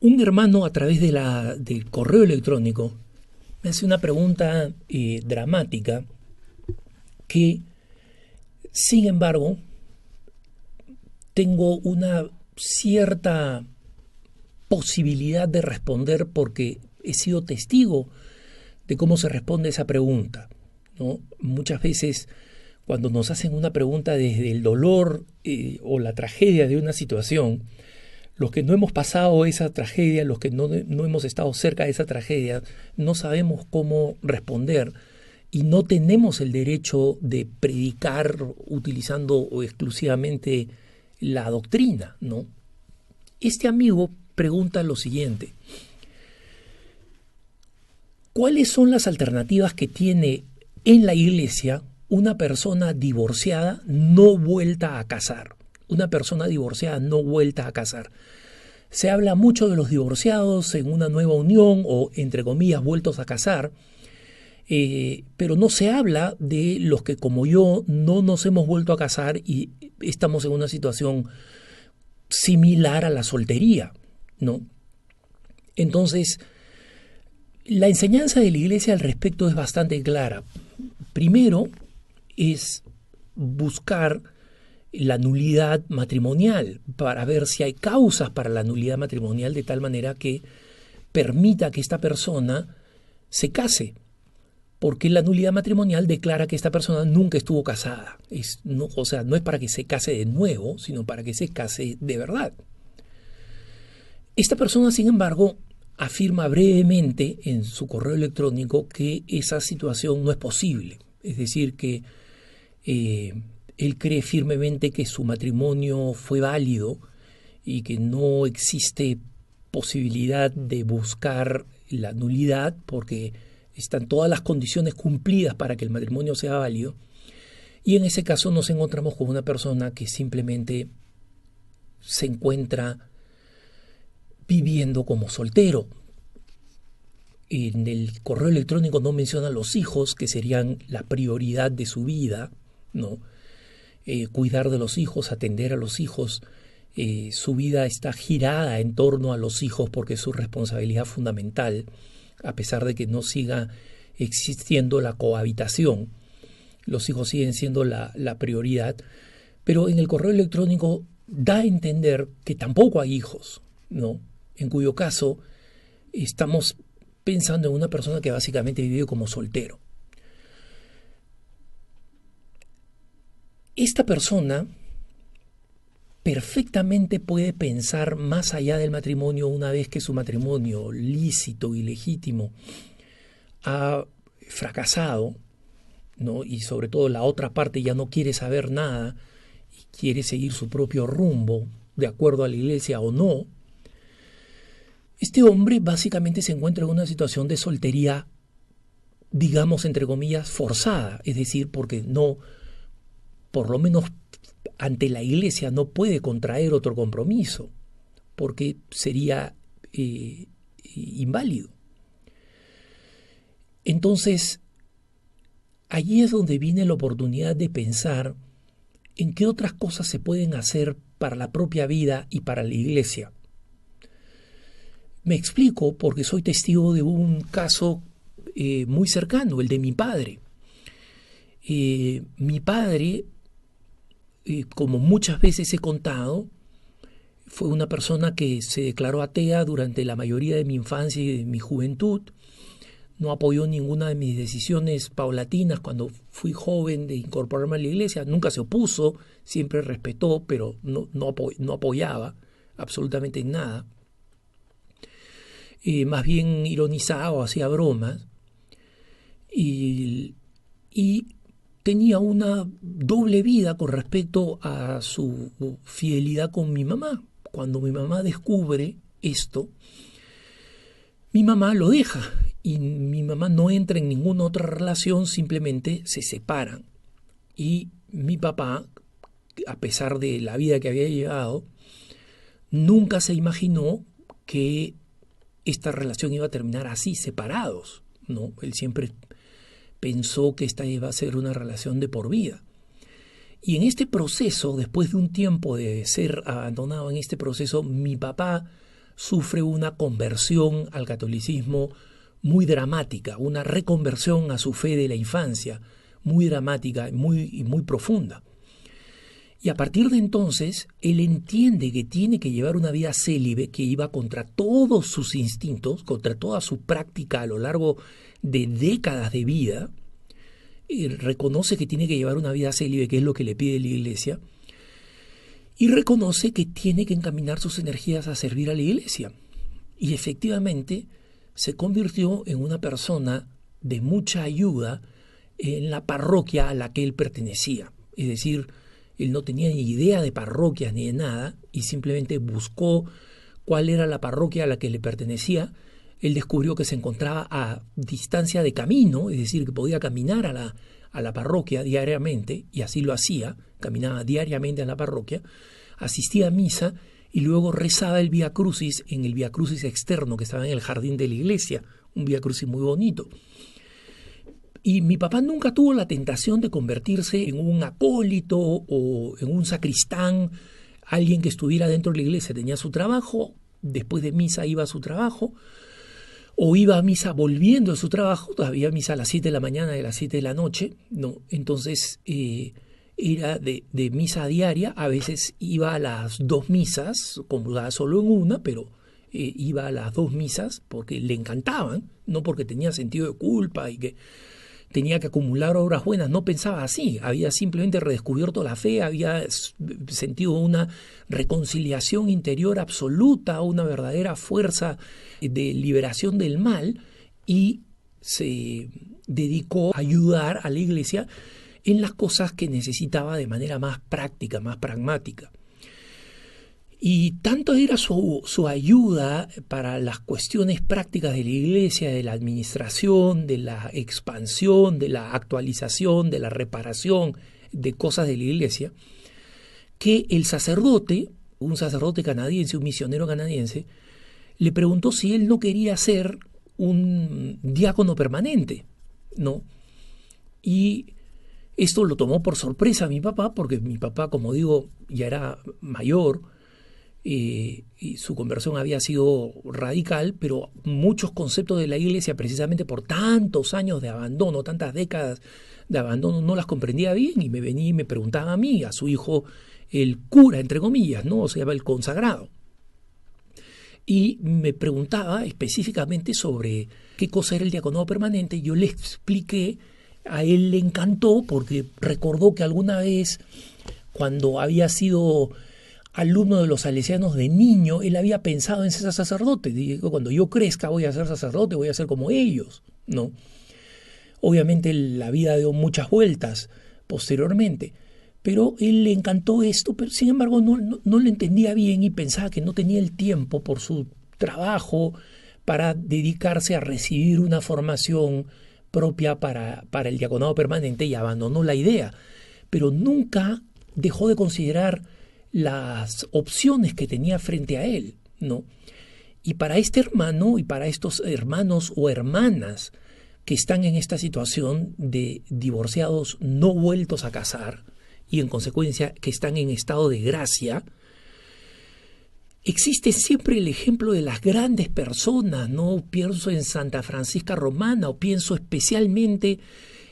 Un hermano a través del correo electrónico me hace una pregunta dramática que, sin embargo, tengo una cierta posibilidad de responder porque he sido testigo de cómo se responde esa pregunta, ¿no? Muchas veces cuando nos hacen una pregunta desde el dolor o la tragedia de una situación, los que no hemos pasado esa tragedia, los que no hemos estado cerca de esa tragedia, no sabemos cómo responder y no tenemos el derecho de predicar utilizando exclusivamente la doctrina, ¿no? Este amigo pregunta lo siguiente: ¿cuáles son las alternativas que tiene en la iglesia una persona divorciada no vuelta a casar? Una persona divorciada no vuelta a casar. Se habla mucho de los divorciados en una nueva unión o, entre comillas, vueltos a casar, pero no se habla de los que, como yo, no nos hemos vuelto a casar y estamos en una situación similar a la soltería, ¿no? Entonces, la enseñanza de la iglesia al respecto es bastante clara. Primero es buscar la nulidad matrimonial para ver si hay causas para la nulidad matrimonial de tal manera que permita que esta persona se case, porque la nulidad matrimonial declara que esta persona nunca estuvo casada. O sea, no es para que se case de nuevo, sino para que se case de verdad. Esta persona, sin embargo, afirma brevemente en su correo electrónico que esa situación no es posible. Es decir, que él cree firmemente que su matrimonio fue válido y que no existe posibilidad de buscar la nulidad porque están todas las condiciones cumplidas para que el matrimonio sea válido. Y en ese caso nos encontramos con una persona que simplemente se encuentra viviendo como soltero. En el correo electrónico no menciona los hijos, que serían la prioridad de su vida, ¿no? Cuidar de los hijos, atender a los hijos. Su vida está girada en torno a los hijos porque es su responsabilidad fundamental, a pesar de que no siga existiendo la cohabitación. Los hijos siguen siendo la prioridad, pero en el correo electrónico da a entender que tampoco hay hijos, ¿no? En cuyo caso estamos pensando en una persona que básicamente vive como soltero. Esta persona perfectamente puede pensar más allá del matrimonio una vez que su matrimonio lícito y legítimo ha fracasado, ¿no? Y sobre todo la otra parte ya no quiere saber nada y quiere seguir su propio rumbo, de acuerdo a la iglesia o no. Este hombre básicamente se encuentra en una situación de soltería, digamos, entre comillas, forzada, es decir, porque no, por lo menos ante la iglesia, no puede contraer otro compromiso, porque sería inválido. Entonces, allí es donde viene la oportunidad de pensar en qué otras cosas se pueden hacer para la propia vida y para la iglesia. Me explico porque soy testigo de un caso muy cercano, el de mi padre. Mi padre, como muchas veces he contado, fue una persona que se declaró atea durante la mayoría de mi infancia y de mi juventud. No apoyó ninguna de mis decisiones paulatinas cuando fui joven de incorporarme a la iglesia. Nunca se opuso, siempre respetó, pero no apoyaba absolutamente en nada. Más bien ironizaba o hacía bromas. Y tenía una doble vida con respecto a su fidelidad con mi mamá. Cuando mi mamá descubre esto, mi mamá lo deja y mi mamá no entra en ninguna otra relación, simplemente se separan. Y mi papá, a pesar de la vida que había llevado, nunca se imaginó que esta relación iba a terminar así, separados, ¿no? Él siempre pensó que esta iba a ser una relación de por vida. Y en este proceso, después de un tiempo de ser abandonado en este proceso, mi papá sufre una conversión al catolicismo muy dramática, una reconversión a su fe de la infancia, muy dramática y muy profunda. Y a partir de entonces, él entiende que tiene que llevar una vida célibe que iba contra todos sus instintos, contra toda su práctica a lo largo de décadas de vida. Reconoce que tiene que llevar una vida célibe, que es lo que le pide la Iglesia, y reconoce que tiene que encaminar sus energías a servir a la Iglesia. Y efectivamente se convirtió en una persona de mucha ayuda en la parroquia a la que él pertenecía. Es decir, él no tenía ni idea de parroquias ni de nada y simplemente buscó cuál era la parroquia a la que le pertenecía. Él descubrió que se encontraba a distancia de camino, es decir, que podía caminar a la parroquia diariamente, y así lo hacía, caminaba diariamente a la parroquia, asistía a misa y luego rezaba el Vía Crucis en el Vía Crucis externo que estaba en el jardín de la iglesia, un Vía Crucis muy bonito. Y mi papá nunca tuvo la tentación de convertirse en un acólito o en un sacristán, alguien que estuviera dentro de la iglesia. Tenía su trabajo, después de misa iba a su trabajo, o iba a misa volviendo de su trabajo, todavía misa a las 7 de la mañana y a las 7 de la noche, ¿no? Entonces era de misa diaria, a veces iba a las 2 misas, comulgaba solo en una, pero iba a las 2 misas porque le encantaban, no porque tenía sentido de culpa y que tenía que acumular obras buenas, no pensaba así, había simplemente redescubierto la fe, había sentido una reconciliación interior absoluta, una verdadera fuerza de liberación del mal, y se dedicó a ayudar a la iglesia en las cosas que necesitaba de manera más práctica, más pragmática. Y tanto era su ayuda para las cuestiones prácticas de la iglesia, de la administración, de la expansión, de la actualización, de la reparación de cosas de la iglesia, que el sacerdote, un sacerdote canadiense, un misionero canadiense, le preguntó si él no quería ser un diácono permanente, ¿no? Y esto lo tomó por sorpresa a mi papá, porque mi papá, como digo, ya era mayor, y su conversión había sido radical, pero muchos conceptos de la iglesia, precisamente por tantos años de abandono, tantas décadas de abandono, no las comprendía bien, y me venía y me preguntaba a mí, a su hijo, el cura, entre comillas, ¿no? Se llama el consagrado. Y me preguntaba específicamente sobre qué cosa era el diaconado permanente. Yo le expliqué, a él le encantó porque recordó que alguna vez, cuando había sido alumno de los salesianos de niño, él había pensado en ser sacerdote. Digo, cuando yo crezca voy a ser sacerdote, voy a ser como ellos, ¿no? Obviamente la vida dio muchas vueltas posteriormente, pero él le encantó esto, pero sin embargo no lo entendía bien y pensaba que no tenía el tiempo por su trabajo para dedicarse a recibir una formación propia para el diaconado permanente, y abandonó la idea, pero nunca dejó de considerar las opciones que tenía frente a él, ¿no? Y para este hermano y para estos hermanos o hermanas que están en esta situación de divorciados no vueltos a casar y en consecuencia que están en estado de gracia, existe siempre el ejemplo de las grandes personas, ¿no? Pienso en Santa Francisca Romana, o pienso especialmente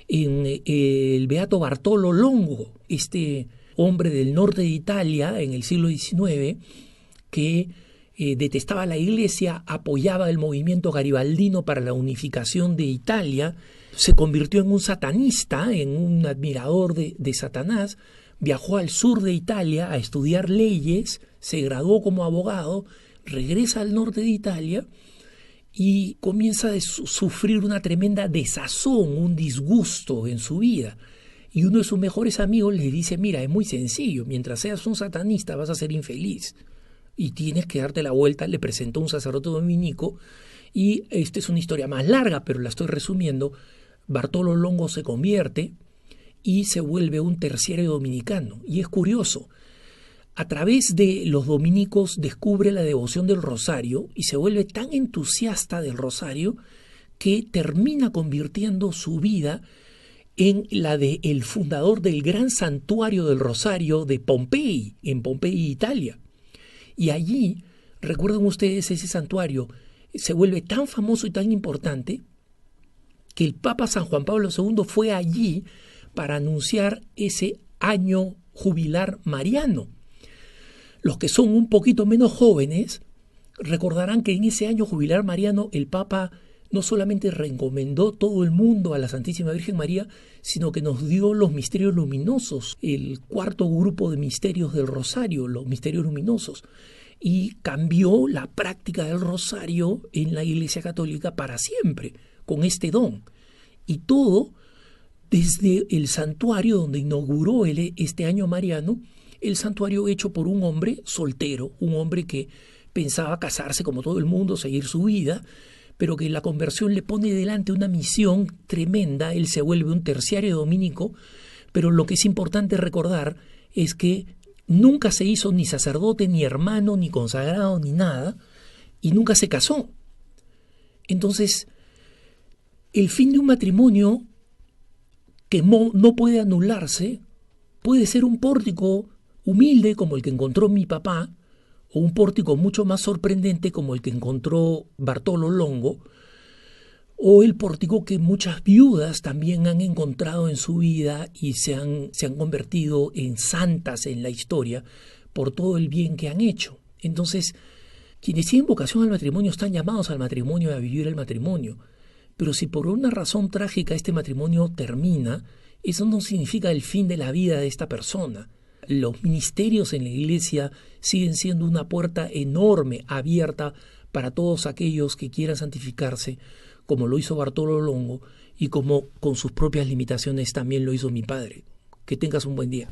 en el beato Bartolo Longo, este hombre del norte de Italia en el siglo XIX, que detestaba la iglesia, apoyaba el movimiento garibaldino para la unificación de Italia, se convirtió en un satanista, en un admirador de Satanás, viajó al sur de Italia a estudiar leyes, se graduó como abogado, regresa al norte de Italia y comienza a sufrir una tremenda desazón, un disgusto en su vida. Y uno de sus mejores amigos le dice, mira, es muy sencillo, mientras seas un satanista vas a ser infeliz y tienes que darte la vuelta. Le presentó un sacerdote dominico, y esta es una historia más larga, pero la estoy resumiendo. Bartolo Longo se convierte y se vuelve un terciario dominicano. Y es curioso, a través de los dominicos descubre la devoción del rosario y se vuelve tan entusiasta del rosario que termina convirtiendo su vida en la de el fundador del gran santuario del Rosario de Pompey, en Pompey, Italia. Y allí recuerden ustedes, ese santuario se vuelve tan famoso y tan importante que el Papa San Juan Pablo II fue allí para anunciar ese año jubilar mariano. Los que son un poquito menos jóvenes recordarán que en ese año jubilar mariano el Papa no solamente recomendó todo el mundo a la Santísima Virgen María, sino que nos dio los misterios luminosos, el cuarto grupo de misterios del Rosario, los misterios luminosos, y cambió la práctica del Rosario en la Iglesia Católica para siempre, con este don. Y todo desde el santuario donde inauguró este año mariano, el santuario hecho por un hombre soltero, un hombre que pensaba casarse como todo el mundo, seguir su vida, pero que la conversión le pone delante una misión tremenda. Él se vuelve un terciario dominico, pero lo que es importante recordar es que nunca se hizo ni sacerdote, ni hermano, ni consagrado, ni nada, y nunca se casó. Entonces, el fin de un matrimonio que no puede anularse puede ser un pórtico humilde como el que encontró mi papá, o un pórtico mucho más sorprendente como el que encontró Bartolo Longo, o el pórtico que muchas viudas también han encontrado en su vida y se han convertido en santas en la historia por todo el bien que han hecho. Entonces, quienes tienen vocación al matrimonio están llamados al matrimonio y a vivir el matrimonio. Pero si por una razón trágica este matrimonio termina, eso no significa el fin de la vida de esta persona. Los ministerios en la Iglesia siguen siendo una puerta enorme, abierta para todos aquellos que quieran santificarse, como lo hizo Bartolo Longo y como con sus propias limitaciones también lo hizo mi padre. Que tengas un buen día.